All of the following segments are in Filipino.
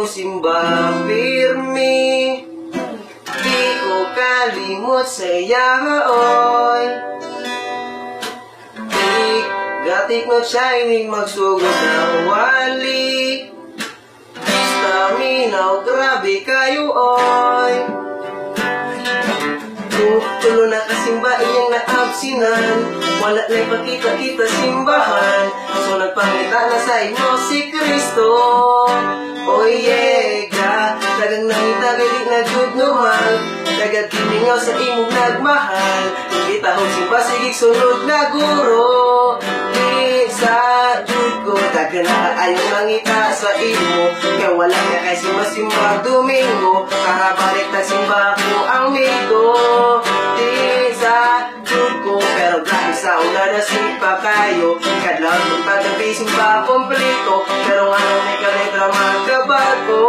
mo simba pirmi, di ko kalimot sa iyahaoy. Gatik no shining magsugod ng wali, staminaw grabe kayo oy. Tulo na kasimba iyang naabsinan, wala na'y pakita-kita simbahan. So nagpangita na sa inyo si Kristo. Oy yega, tagang nangita galit na good numan, tagad kiningaw sa imong nagmahal. Kita ho simba sigig sunod na guro, di sa jud ko tagan na ayaw mangita sa imo. Kaya wala ka kay simba-simba Domingo, karabalik na simba ko ang migo. Di sa jud ko pero grabe sa una na sipa kayo, kadlaw kung tagabi simba kompleto, pero ano may kaletra magkabago.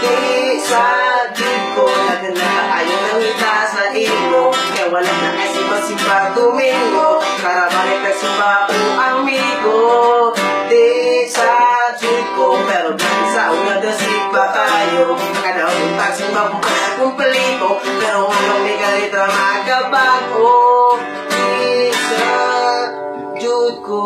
Di sa jud ko tagan na ayaw mangita sa imo. Kaya wala na kay simba-simba Domingo, karabalik na simba ko ang migo. Di sa jud ko pero grabe sa una na sipa kayo, kadlaw kung tagabi simba kompleto, pero ano may kaletra magkabago. Di sa jud ko.